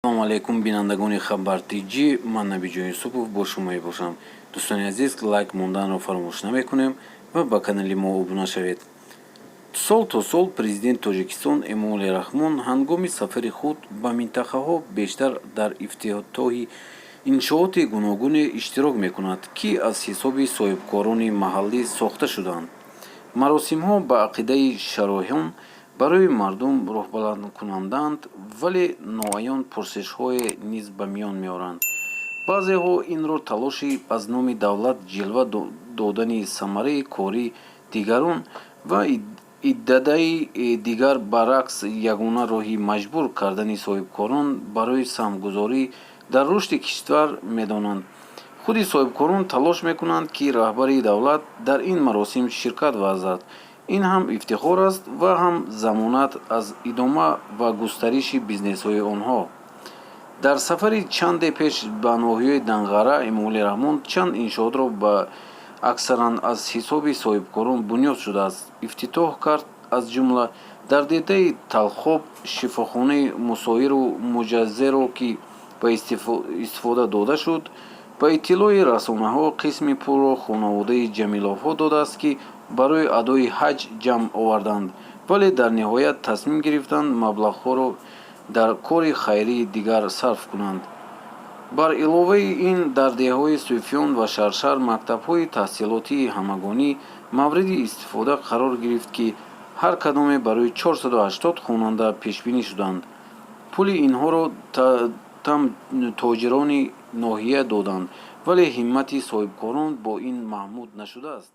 салому алайкум бинандагони хабар тиҷи, ман Набиҷон Юсупов бо шумо мебошам. дӯстони азиз, лайк монданро фаромӯш намекунем ва ба канали мо обуна шавед. сол то сол президент Тоҷикистон Эмомали Раҳмон ҳангоми сафари худ ба минтақаҳо бештар дар ифтитоҳи иншооти гуногуне иштирок мекунад, ки аз ҳисоби соҳибкорони маҳаллӣ сохта шудаанд. маросимҳо ба ақидаи шароҳон барои мардум рӯҳбаландкунанданд, вале ноаён пурсишҳое низ ба миён меоранд. баъзеҳо инро талоши аз номи давлат ҷилва додани самараи кори дигарон ва иддадаи дигар баръакс ягона роҳи маҷбур кардани соҳибкорон барои саҳмгузорӣ дар рушди кишвар медонанд. худи соҳибкорон талош мекунанд, ки раҳбари давлат дар ин маросим ширкат варзад. ин ҳам ифтихор аст ва ҳам замонат аз идома ва густариши бизнесҳои онҳо. дар сафари чанде пеш ба ноҳияи Данғара, Эмомали Раҳмон чанд иншоотро ба аксаран аз ҳисоби соҳибкорон бунёд шудааст ифтитоҳ кард. аз ҷумла дар дедаи Талхоб шифохонаи мусоиру муҷаззеро ки ба истифода дода шуд. ба иттилои расонаҳо қисми пулро хонаводаи Ҷамиловҳо додааст, ки барои адои ҳаҷ ҷамъ оварданд, вале дар ниҳоят тасмим гирифтанд маблағҳоро дар кори хайрии дигар сарф кунанд. бар иловаи ин, дар деҳаҳои Суфиён ва Шаршар мактабҳои таҳсилотии ҳамагонӣ мавриди истифода қарор гирифт, ки ҳар кадоме барои 480 хонанда пешбинӣ шуданд. пули инҳоро тоҷирони ноҳия доданд, вале ҳиммати соҳибкорон бо ин маҳмуд нашудааст.